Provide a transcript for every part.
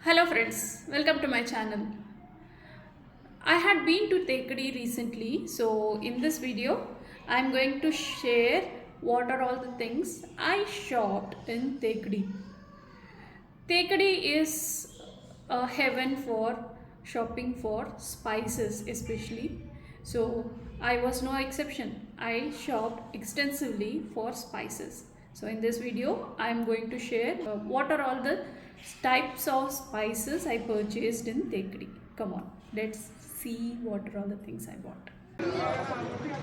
Hello friends, welcome to my channel. I had been to Tekadi recently, so in this video I am going to share what are all the things I shopped in Tekadi. Tekadi is a heaven for shopping for spices especially. So I was no exception. I shopped extensively for spices. So in this video I am going to share what are all the types of spices I purchased in Tekadi. Come on, let's see what are all the things I bought.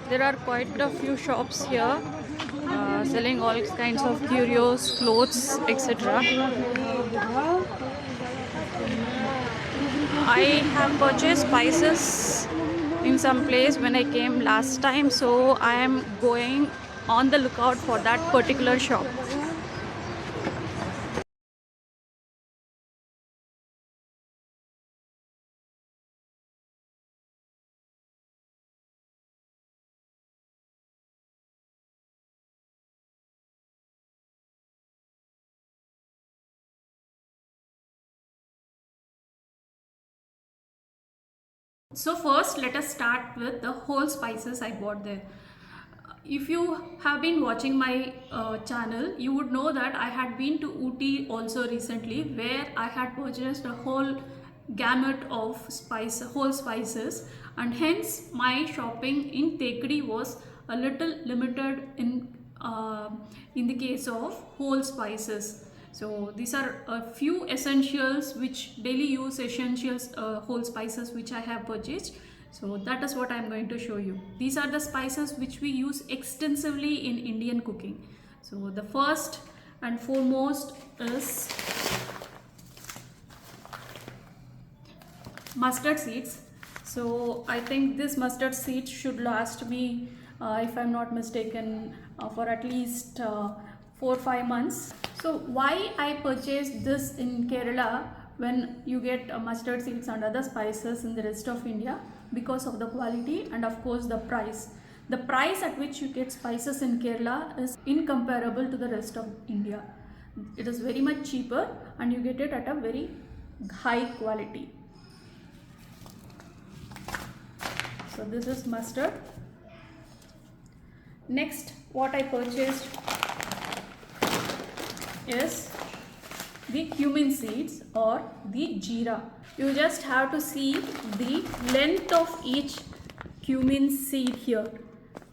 There are quite a few shops here selling all kinds of curios, clothes, etc. I have purchased spices in some place when I came last time, so I am going on the lookout for that particular shop. So first let us start with the whole spices I bought there. If you have been watching my channel, you would know that I had been to Ooty also recently, where I had purchased a whole gamut of whole spices, and hence my shopping in Tekadi was a little limited in the case of whole spices. So these are a few essentials, which daily use essentials, whole spices which I have purchased. So that is what I am going to show you. These are the spices which we use extensively in Indian cooking. So the first and foremost is mustard seeds. So I think this mustard seed should last me, if I'm not mistaken, for at least 4 or 5 months. So why I purchased this in Kerala when you get mustard seeds and other spices in the rest of India? Because of the quality and of course the price. The price at which you get spices in Kerala is incomparable to the rest of India. It is very much cheaper and you get it at a very high quality. So this is mustard. Next, what I purchased is the cumin seeds or the jeera. You just have to see the length of each cumin seed here.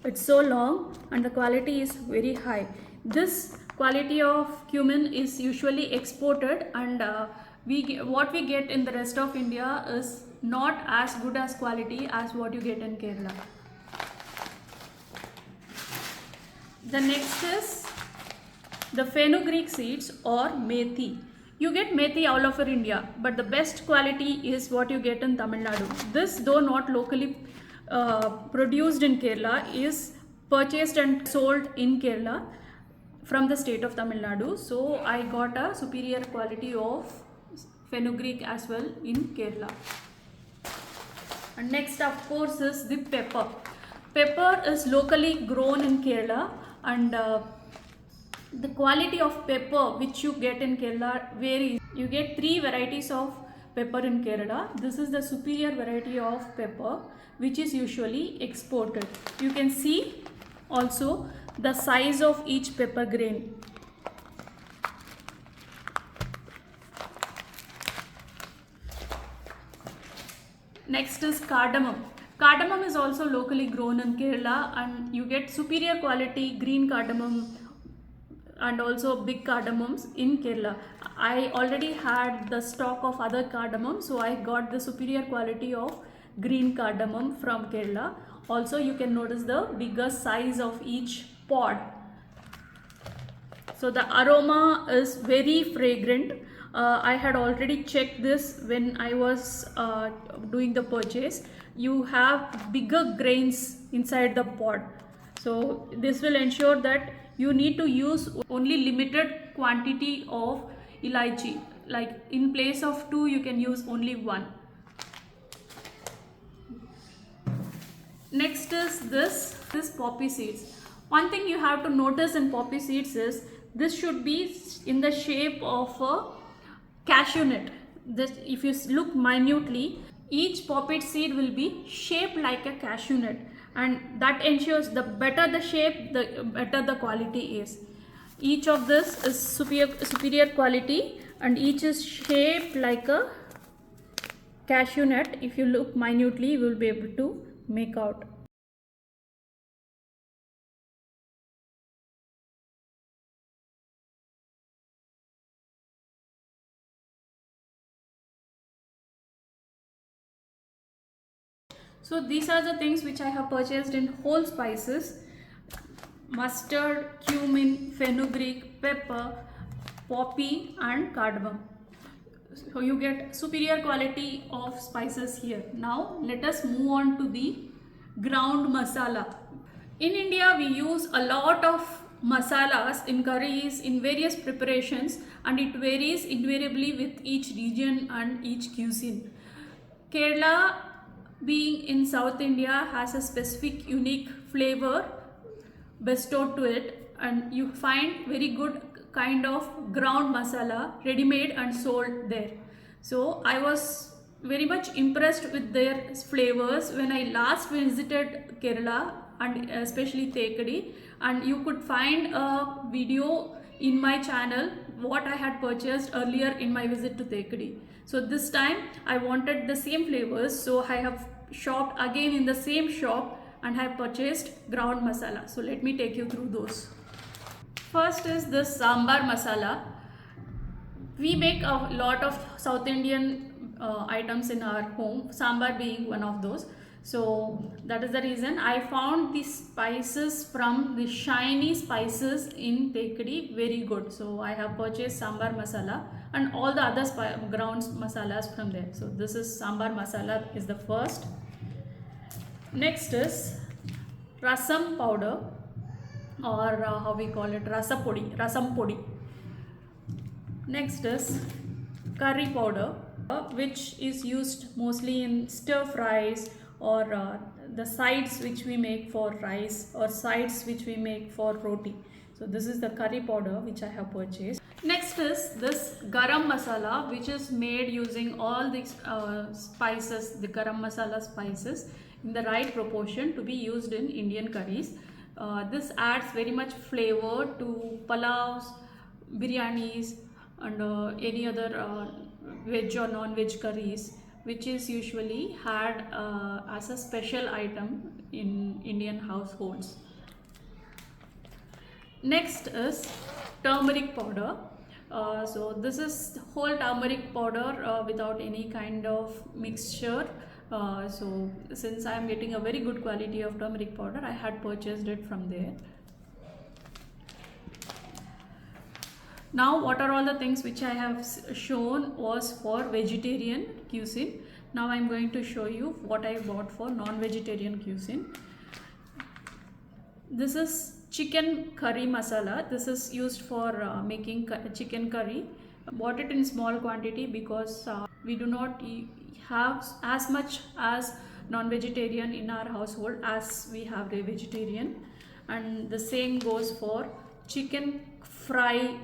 It's so long and the quality is very high. This quality of cumin is usually exported, and what we get in the rest of India is not as good as quality as what you get in Kerala. The next is the fenugreek seeds or methi. You get methi all over India, but the best quality is what you get in Tamil Nadu. This, though not locally produced in Kerala, is purchased and sold in Kerala from the state of Tamil Nadu. So I got a superior quality of fenugreek as well in Kerala. And next, of course, is the pepper. Pepper is locally grown in Kerala, and the quality of pepper which you get in Kerala varies. You get 3 varieties of pepper in Kerala. This is the superior variety of pepper which is usually exported. You can see also the size of each pepper grain. Next is cardamom. Cardamom is also locally grown in Kerala, and you get superior quality green cardamom and also big cardamoms in Kerala. I already had the stock of other cardamom, so I got the superior quality of green cardamom from Kerala. Also, you can notice the bigger size of each pod. So the aroma is very fragrant. I had already checked this when I was doing the purchase. You have bigger grains inside the pod. So this will ensure that you need to use only limited quantity of elaichi. Like in place of 2, you can use only 1. Next is this poppy seeds. One thing you have to notice in poppy seeds is this should be in the shape of a cashew nut. this, if you look minutely, each poppet seed will be shaped like a cashew nut, and that ensures the better the shape, the better the quality is. Each of this is superior quality, and each is shaped like a cashew nut. If you look minutely, you will be able to make out. So these are the things which I have purchased in whole spices: mustard, cumin, fenugreek, pepper, poppy and cardamom. So you get superior quality of spices here. Now let us move on to the ground masala. In India, we use a lot of masalas in curries, in various preparations, and it varies invariably with each region and each cuisine. Kerala, being in South India, has a specific unique flavor bestowed to it, and you find very good kind of ground masala ready made and sold there. So I was very much impressed with their flavors when I last visited Kerala, and especially Thekadi, and you could find a video in my channel what I had purchased earlier in my visit to Thekadi. So this time I wanted the same flavors, so I have shopped again in the same shop and have purchased ground masala. So let me take you through those. First is this sambar masala. We make a lot of South Indian items in our home, sambar being one of those. So that is the reason I found the spices from the Shiny Spices in Thekadi very good. So I have purchased sambar masala and all the other ground masalas from there. So this is sambar masala is the first. Next is rasam powder, or how we call it, rasam podi. Next is curry powder, which is used mostly in stir fries or the sides which we make for rice or sides which we make for roti. So this is the curry powder which I have purchased. Next is this garam masala, which is made using all these spices, the garam masala spices, in the right proportion to be used in Indian curries. This adds very much flavor to palaus, biryanis, and any other veg or non-veg curries, which is usually had as a special item in Indian households. Next is turmeric powder. So this is whole turmeric powder without any kind of mixture. So since I am getting a very good quality of turmeric powder, I had purchased it from there. Now what are all the things which I have shown was for vegetarian cuisine. Now I am going to show you what I bought for non-vegetarian cuisine. This is chicken curry masala. This is used for making chicken curry. I bought it in small quantity because we do not have as much as non-vegetarian in our household as we have the vegetarian, and the same goes for chicken fry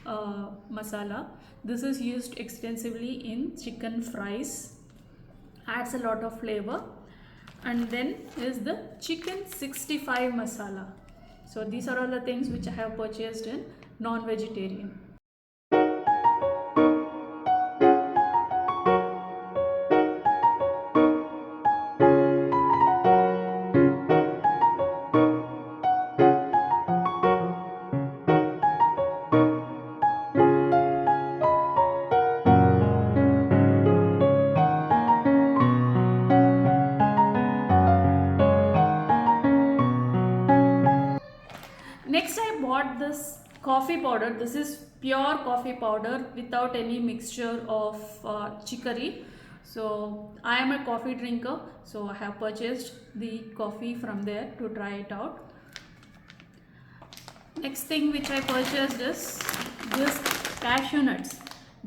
masala. This is used extensively in chicken fries, adds a lot of flavor. And then is the chicken 65 masala. So these are all the things which I have purchased in non-vegetarian. Next I bought this coffee powder. This is pure coffee powder without any mixture of chicory. So I am a coffee drinker, so I have purchased the coffee from there to try it out. Next thing which I purchased is this cashew nuts.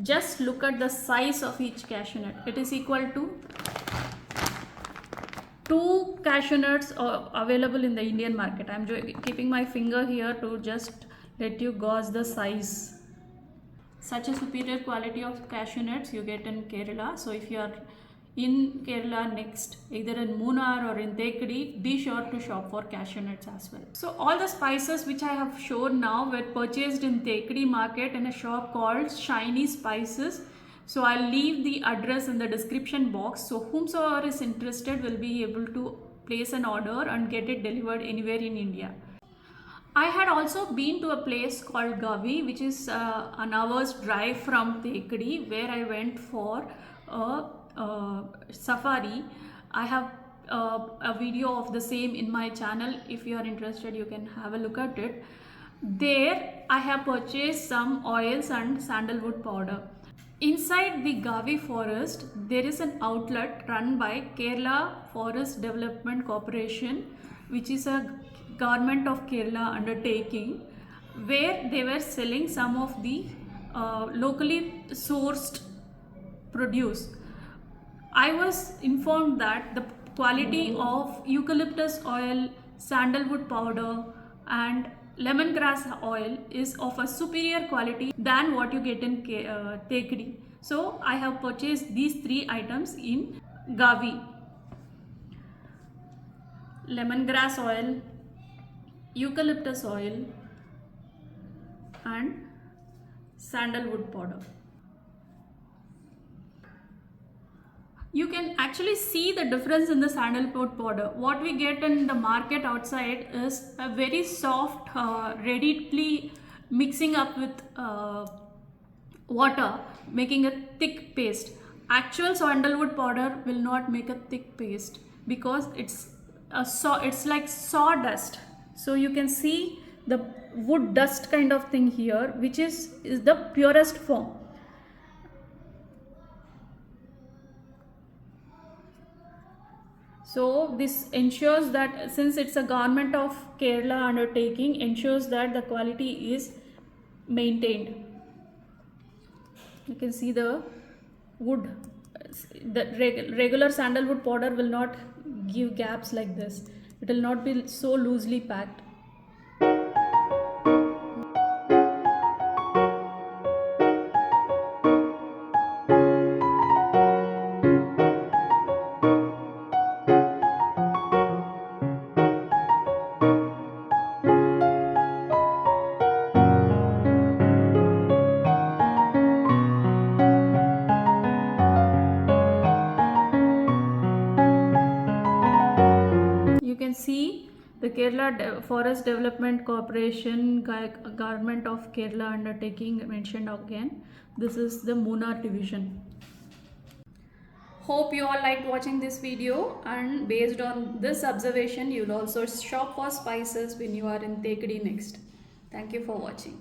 Just look at the size of each cashew nut. It is equal to 2 cashew nuts available in the Indian market. I am keeping my finger here to just let you gauge the size. such a superior quality of cashew nuts you get in Kerala. So if you are in Kerala next, either in Munnar or in Thekadi, be sure to shop for cashew nuts as well. So all the spices which I have shown now were purchased in Thekadi market in a shop called Shiny Spices. So I'll leave the address in the description box. So whomsoever is interested will be able to place an order and get it delivered anywhere in India. I had also been to a place called Gavi, which is an hour's drive from Thekadi, where I went for a safari. I have a video of the same in my channel. If you are interested, you can have a look at it. There I have purchased some oils and sandalwood powder. Inside the Gavi forest, there is an outlet run by Kerala Forest Development Corporation, which is a government of Kerala undertaking, where they were selling some of the locally sourced produce. I was informed that the quality of eucalyptus oil, sandalwood powder and lemongrass oil is of a superior quality than what you get in Thekadi. So I have purchased these 3 items in Gavi: lemongrass oil, eucalyptus oil and sandalwood powder. You can actually see the difference in the sandalwood powder. What we get in the market outside is a very soft, readily mixing up with water, making a thick paste. Actual sandalwood powder will not make a thick paste because it's like sawdust. So you can see the wood dust kind of thing here, which is the purest form. So this ensures that, since it's a government of Kerala undertaking, ensures that the quality is maintained. You can see the wood. The regular sandalwood powder will not give gaps like this. It will not be so loosely packed. You can see the Kerala Forest Development Corporation, government of Kerala undertaking mentioned again. This is the Munnar division. Hope you all liked watching this video, and based on this observation, you'll also shop for spices when you are in Thekadi next. Thank you for watching.